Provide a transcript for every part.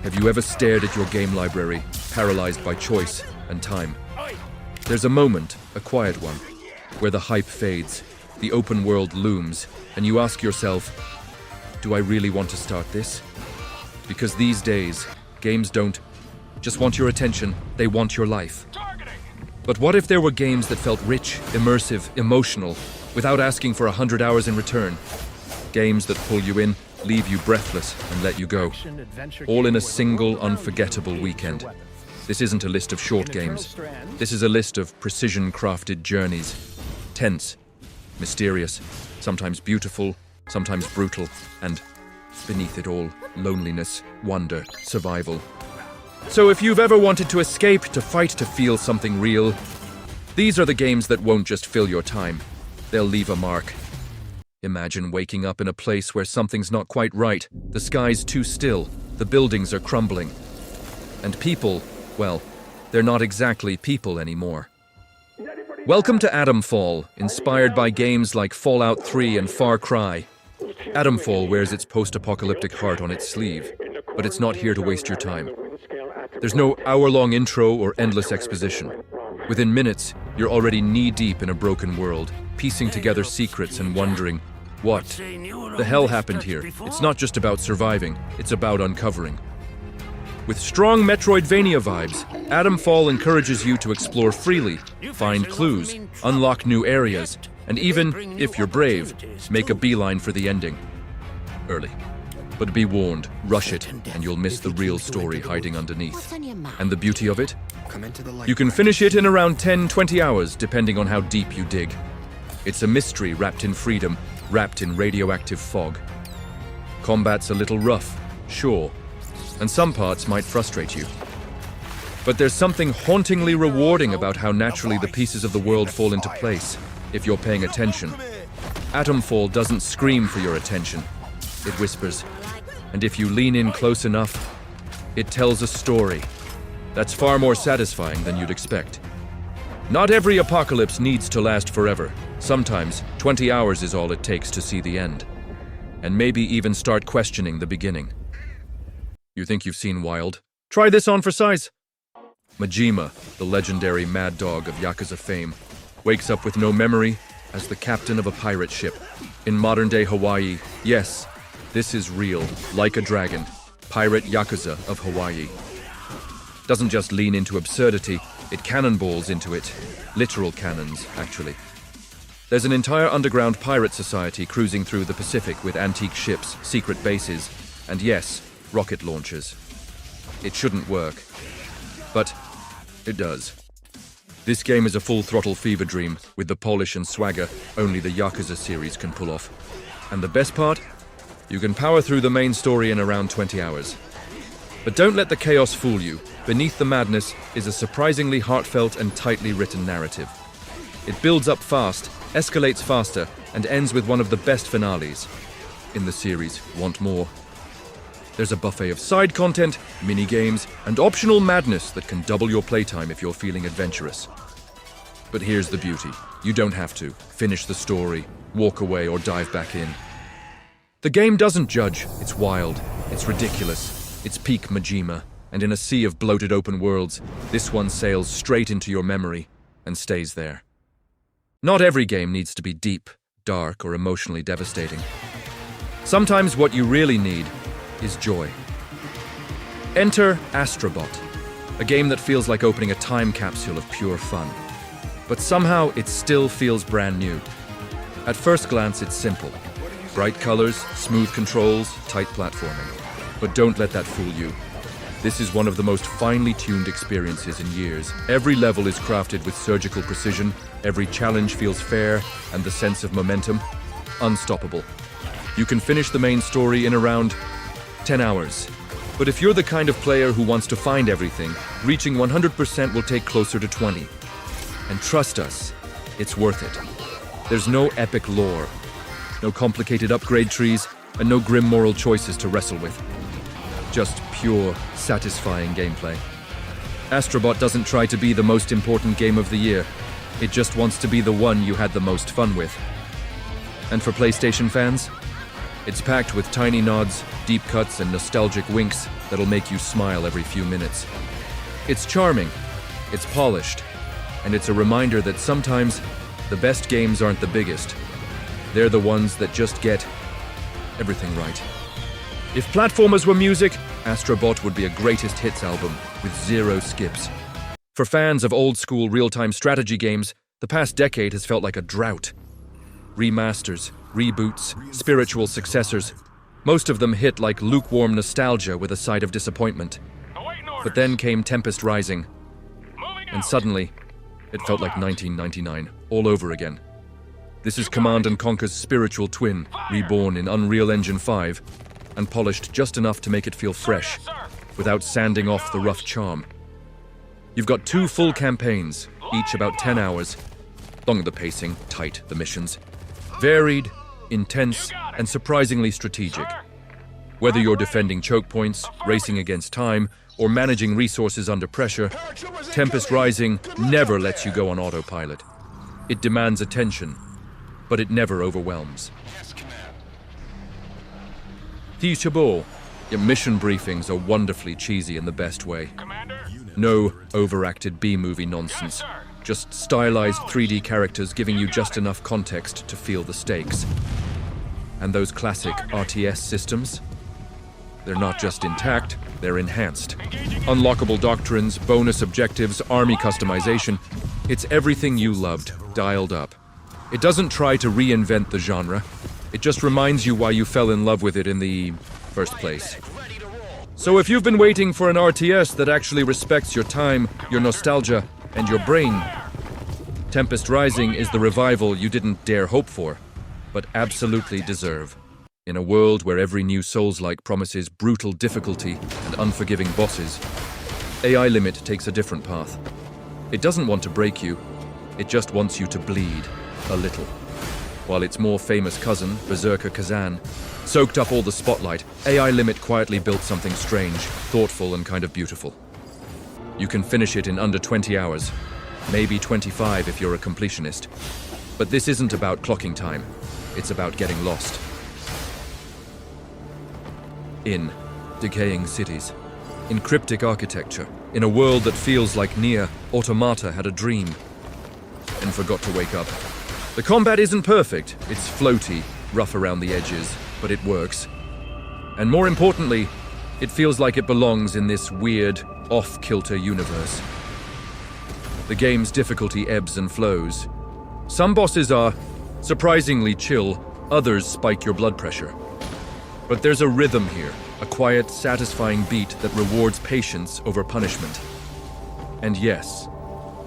Have you ever stared at your game library, paralyzed by choice and time? There's a moment, a quiet one, where the hype fades, the open world looms, and you ask yourself, do I really want to start this? Because these days, games don't just want your attention, they want your life. But what if there were games that felt rich, immersive, emotional, without asking for 100 hours in return? Games that pull you in, leave you breathless, and let you go. All in a single, unforgettable weekend. This isn't a list of short games. This is a list of precision-crafted journeys. Tense, mysterious, sometimes beautiful, sometimes brutal, and beneath it all, loneliness, wonder, survival. So if you've ever wanted to escape, to fight, to feel something real, these are the games that won't just fill your time. They'll leave a mark. Imagine waking up in a place where something's not quite right, the sky's too still, the buildings are crumbling. And people, well, they're not exactly people anymore. Welcome to Atomfall, inspired by games like Fallout 3 and Far Cry. Atomfall wears its post-apocalyptic heart on its sleeve, but it's not here to waste your time. There's no hour-long intro or endless exposition. Within minutes, you're already knee-deep in a broken world, piecing together secrets and wondering, what the hell happened here? It's not just about surviving, it's about uncovering. With strong Metroidvania vibes, Atomfall encourages you to explore freely, find clues, unlock new areas, and even, if you're brave, make a beeline for the ending. Early. But be warned, rush it, and you'll miss the real story hiding underneath. And the beauty of it? You can finish it in around 10-20 hours, depending on how deep you dig. It's a mystery wrapped in freedom, wrapped in radioactive fog. Combat's a little rough, sure, and some parts might frustrate you. But there's something hauntingly rewarding about how naturally the pieces of the world fall into place, if you're paying attention. Atomfall doesn't scream for your attention. It whispers. And if you lean in close enough, it tells a story that's far more satisfying than you'd expect. Not every apocalypse needs to last forever. Sometimes, 20 hours is all it takes to see the end. And maybe even start questioning the beginning. You think you've seen Wild? Try this on for size. Majima, the legendary mad dog of Yakuza fame, wakes up with no memory as the captain of a pirate ship. In modern-day Hawaii, yes, this is real, like a dragon, pirate Yakuza of Hawaii. Doesn't just lean into absurdity, it cannonballs into it. Literal cannons, actually. There's an entire underground pirate society cruising through the Pacific with antique ships, secret bases, and yes, rocket launchers. It shouldn't work, but it does. This game is a full-throttle fever dream with the polish and swagger only the Yakuza series can pull off. And the best part? You can power through the main story in around 20 hours. But don't let the chaos fool you. Beneath the madness is a surprisingly heartfelt and tightly written narrative. It builds up fast, escalates faster, and ends with one of the best finales in the series. Want more? There's a buffet of side content, mini-games, and optional madness that can double your playtime if you're feeling adventurous. But here's the beauty. You don't have to. Finish the story, walk away, or dive back in. The game doesn't judge. It's wild. It's ridiculous. It's peak Majima. And in a sea of bloated open worlds, this one sails straight into your memory and stays there. Not every game needs to be deep, dark, or emotionally devastating. Sometimes what you really need is joy. Enter Astrobot, a game that feels like opening a time capsule of pure fun. But somehow it still feels brand new. At first glance, it's simple. Bright colors, smooth controls, tight platforming. But don't let that fool you. This is one of the most finely tuned experiences in years. Every level is crafted with surgical precision, every challenge feels fair, and the sense of momentum, unstoppable. You can finish the main story in around 10 hours. But if you're the kind of player who wants to find everything, reaching 100% will take closer to 20. And trust us, it's worth it. There's no epic lore, no complicated upgrade trees, and no grim moral choices to wrestle with. Just pure, satisfying gameplay. Astrobot doesn't try to be the most important game of the year. It just wants to be the one you had the most fun with. And for PlayStation fans, It's packed with tiny nods, deep cuts, and nostalgic winks that'll make you smile every few minutes. It's charming, it's polished, and it's a reminder that sometimes the best games aren't the biggest. They're the ones that just get everything right. If platformers were music, Astrobot would be a greatest hits album with 0 skips. For fans of old-school real-time strategy games, the past decade has felt like a drought. Remasters, reboots, spiritual successors. Most of them hit like lukewarm nostalgia with a side of disappointment. But then came Tempest Rising, and suddenly, it felt like 1999, all over again. This is Command & Conquer's spiritual twin, reborn in Unreal Engine 5, and polished just enough to make it feel fresh, without sanding off the rough charm. You've got 2 full campaigns, each about 10 hours. Long the pacing, tight the missions. Varied, intense, and surprisingly strategic. Whether you're defending choke points, racing against time, or managing resources under pressure, Tempest Rising never lets you go on autopilot. It demands attention, but it never overwhelms. Your mission briefings are wonderfully cheesy in the best way. No overacted B-movie nonsense. Just stylized 3D characters giving you just enough context to feel the stakes. And those classic RTS systems? They're not just intact, they're enhanced. Unlockable doctrines, bonus objectives, army customization. It's everything you loved, dialed up. It doesn't try to reinvent the genre. It just reminds you why you fell in love with it in the first place. So if you've been waiting for an RTS that actually respects your time, your nostalgia, and your brain, Tempest Rising is the revival you didn't dare hope for, but absolutely deserve. In a world where every new Soulslike promises brutal difficulty and unforgiving bosses, AI Limit takes a different path. It doesn't want to break you, it just wants you to bleed a little. While its more famous cousin, Berserker Kazan, soaked up all the spotlight, AI Limit quietly built something strange, thoughtful, and kind of beautiful. You can finish it in under 20 hours, maybe 25 if you're a completionist. But this isn't about clocking time, it's about getting lost. In decaying cities, in cryptic architecture, in a world that feels like Nier Automata had a dream and forgot to wake up. The combat isn't perfect, it's floaty, rough around the edges, but it works. And more importantly, it feels like it belongs in this weird, off-kilter universe. The game's difficulty ebbs and flows. Some bosses are surprisingly chill, others spike your blood pressure. But there's a rhythm here, a quiet, satisfying beat that rewards patience over punishment. And yes,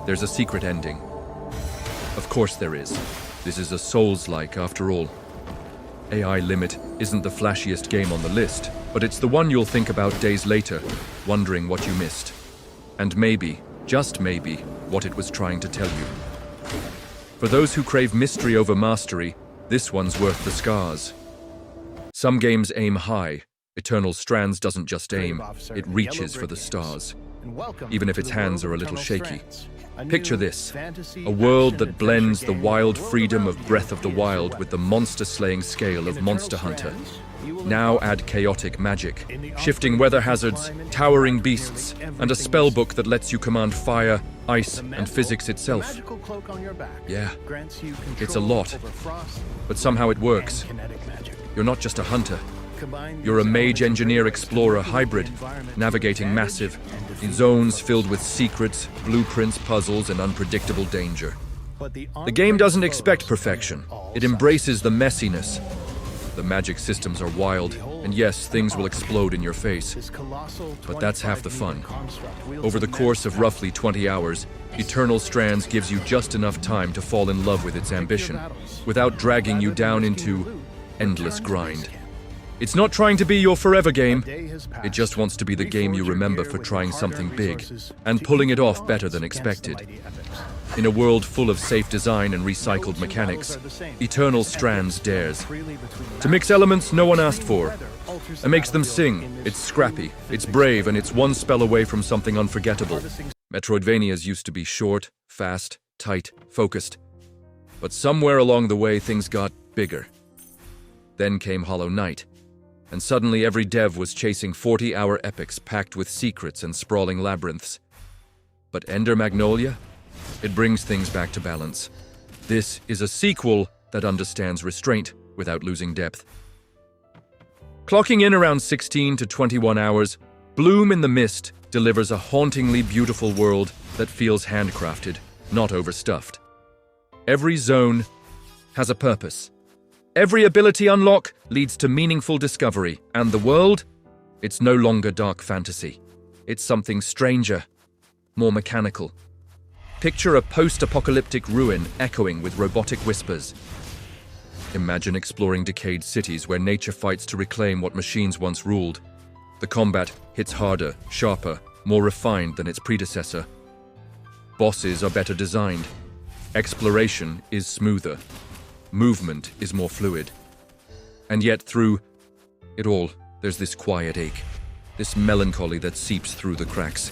there's a secret ending. Of course there is. This is a Souls-like after all. AI Limit isn't the flashiest game on the list, but it's the one you'll think about days later, wondering what you missed. And maybe, just maybe, what it was trying to tell you. For those who crave mystery over mastery, this one's worth the scars. Some games aim high. Eternal Strands doesn't just aim, it reaches for the stars, even if its hands are a little shaky. Picture this, a world that blends the wild freedom of Breath of the Wild with the monster-slaying scale of Monster Hunter. Now add chaotic magic, shifting weather hazards, towering beasts, and a spellbook that lets you command fire, ice, and physics itself. Yeah, it's a lot, but somehow it works. You're not just a hunter. You're a mage engineer explorer hybrid, navigating massive, zones filled with secrets, blueprints, puzzles, and unpredictable danger. The game doesn't expect perfection. It embraces the messiness. The magic systems are wild, and yes, things will explode in your face. But that's half the fun. Over the course of roughly 20 hours, Eternal Strands gives you just enough time to fall in love with its ambition, without dragging you down into endless grind. It's not trying to be your forever game. It just wants to be the game you remember for trying something big and pulling it off better than expected. In a world full of safe design and recycled mechanics, Eternal Strands dares to mix elements no one asked for. It makes them sing. It's scrappy, it's brave, and it's one spell away from something unforgettable. Metroidvanias used to be short, fast, tight, focused. But somewhere along the way, things got bigger. Then came Hollow Knight, and suddenly every dev was chasing 40-hour epics packed with secrets and sprawling labyrinths. But Ender Magnolia? It brings things back to balance. This is a sequel that understands restraint without losing depth. Clocking in around 16 to 21 hours, Bloom in the Mist delivers a hauntingly beautiful world that feels handcrafted, not overstuffed. Every zone has a purpose. Every ability unlock leads to meaningful discovery, and the world? It's no longer dark fantasy. It's something stranger, more mechanical. Picture a post-apocalyptic ruin echoing with robotic whispers. Imagine exploring decayed cities where nature fights to reclaim what machines once ruled. The combat hits harder, sharper, more refined than its predecessor. Bosses are better designed. Exploration is smoother. Movement is more fluid. And yet through it all, there's this quiet ache, this melancholy that seeps through the cracks.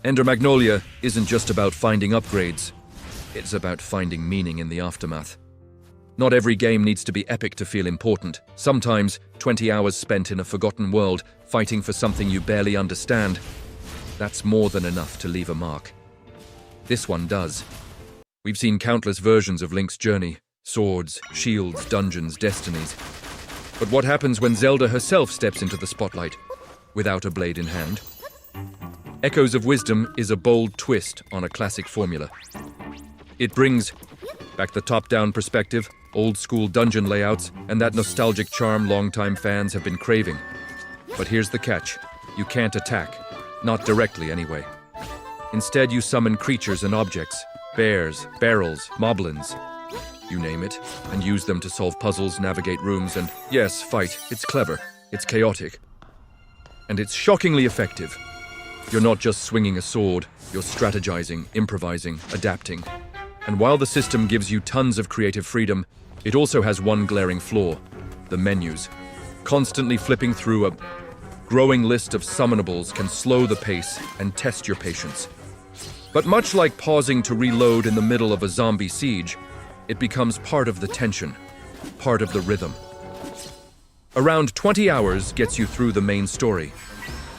Ender Magnolia isn't just about finding upgrades. It's about finding meaning in the aftermath. Not every game needs to be epic to feel important. Sometimes 20 hours spent in a forgotten world, fighting for something you barely understand, that's more than enough to leave a mark. This one does. We've seen countless versions of Link's journey: swords, shields, dungeons, destinies. But what happens when Zelda herself steps into the spotlight, without a blade in hand? Echoes of Wisdom is a bold twist on a classic formula. It brings back the top-down perspective, old-school dungeon layouts, and that nostalgic charm longtime fans have been craving. But here's the catch: you can't attack. Not directly, anyway. Instead, you summon creatures and objects, bears, barrels, moblins, you name it, and use them to solve puzzles, navigate rooms, and, yes, fight. It's clever, it's chaotic, and it's shockingly effective. You're not just swinging a sword, you're strategizing, improvising, adapting. And while the system gives you tons of creative freedom, it also has one glaring flaw: the menus. Constantly flipping through a growing list of summonables can slow the pace and test your patience. But much like pausing to reload in the middle of a zombie siege, it becomes part of the tension, part of the rhythm. Around 20 hours gets you through the main story,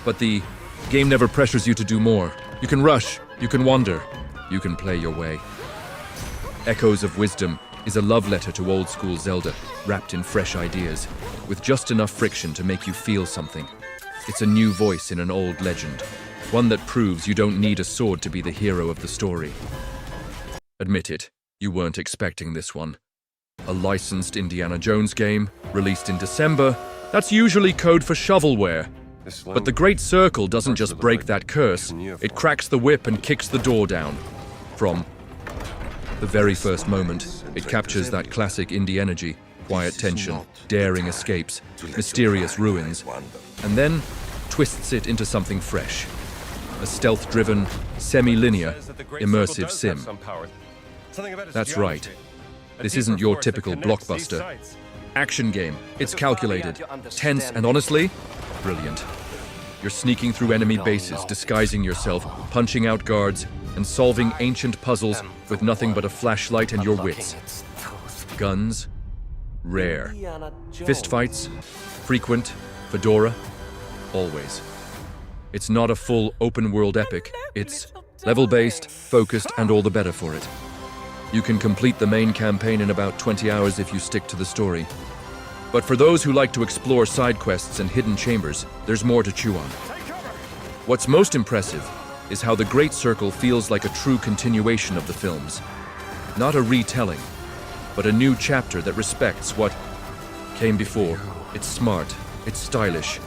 but the game never pressures you to do more. You can rush, you can wander, you can play your way. Echoes of Wisdom is a love letter to old-school Zelda, wrapped in fresh ideas, with just enough friction to make you feel something. It's a new voice in an old legend, one that proves you don't need a sword to be the hero of the story. Admit it, you weren't expecting this one. A licensed Indiana Jones game, released in December, that's usually code for shovelware. But the Great Circle doesn't just break that curse, it cracks the whip and kicks the door down. From the very first moment, it captures that classic indie energy: quiet tension, daring escapes, mysterious ruins, and then twists it into something fresh. A stealth-driven, semi-linear, immersive sim. That's right. This isn't your typical blockbuster action game. It's calculated, tense, and honestly, brilliant. You're sneaking through enemy bases, disguising yourself, punching out guards, and solving ancient puzzles with nothing but a flashlight and your wits. Guns? Rare. Fistfights? Frequent. Fedora? Always. It's not a full open-world epic. It's level-based, focused, and all the better for it. You can complete the main campaign in about 20 hours if you stick to the story. But for those who like to explore side quests and hidden chambers, there's more to chew on. What's most impressive is how the Great Circle feels like a true continuation of the films. Not a retelling, but a new chapter that respects what came before. It's smart, it's stylish,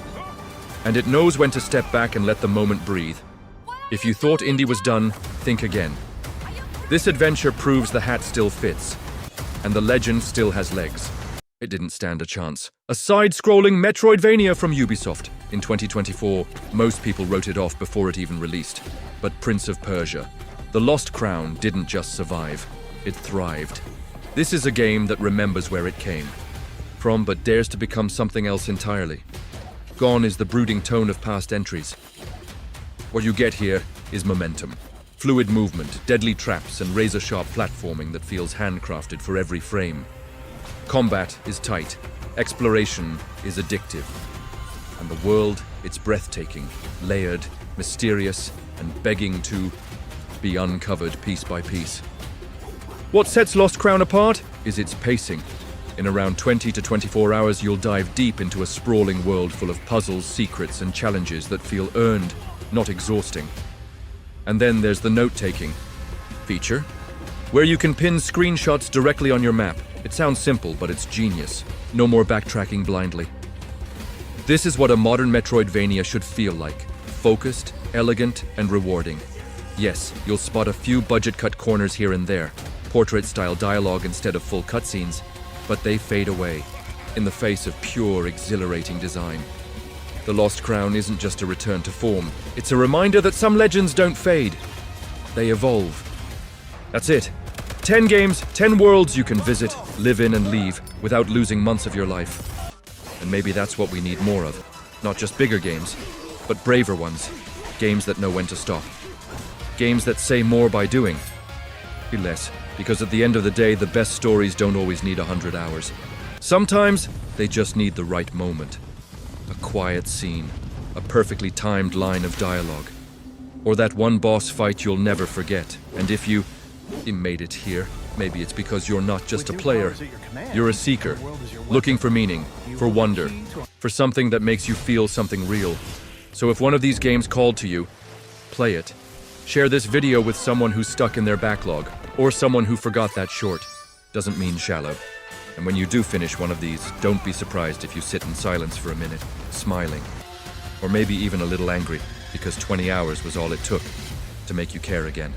and it knows when to step back and let the moment breathe. If you thought indie was done, think again. This adventure proves the hat still fits, and the legend still has legs. It didn't stand a chance. A side-scrolling Metroidvania from Ubisoft. In 2024, most people wrote it off before it even released. But Prince of Persia, the Lost Crown, didn't just survive. It thrived. This is a game that remembers where it came from, but dares to become something else entirely. Gone is the brooding tone of past entries. What you get here is momentum. Fluid movement, deadly traps, and razor-sharp platforming that feels handcrafted for every frame. Combat is tight, Exploration is addictive, and the world, it's breathtaking, layered, mysterious, and begging to be uncovered piece by piece. What sets Lost Crown apart is its pacing. In around 20 to 24 hours, you'll dive deep into a sprawling world full of puzzles, secrets, and challenges that feel earned, not exhausting. And then there's the note-taking feature, where you can pin screenshots directly on your map. It sounds simple, but it's genius. No more backtracking blindly. This is what a modern Metroidvania should feel like. Focused, elegant, and rewarding. Yes, you'll spot a few budget-cut corners here and there, portrait-style dialogue instead of full cutscenes, but they fade away in the face of pure, exhilarating design. The Lost Crown isn't just a return to form. It's a reminder that some legends don't fade. They evolve. That's it. 10 games, 10 worlds you can visit, live in, and leave without losing months of your life. And maybe that's what we need more of. Not just bigger games, but braver ones. Games that know when to stop. Games that say more by doing. Be less. Because at the end of the day, the best stories don't always need 100 hours. Sometimes, they just need the right moment. A quiet scene, a perfectly timed line of dialogue. Or that one boss fight you'll never forget. And if you made it here, maybe it's because you're not just a player. You're a seeker, looking for meaning, for wonder, for something that makes you feel something real. So if one of these games called to you, play it. Share this video with someone who's stuck in their backlog, or someone who forgot that short. Doesn't mean shallow. And when you do finish one of these, don't be surprised if you sit in silence for a minute, smiling. Or maybe even a little angry, because 20 hours was all it took to make you care again.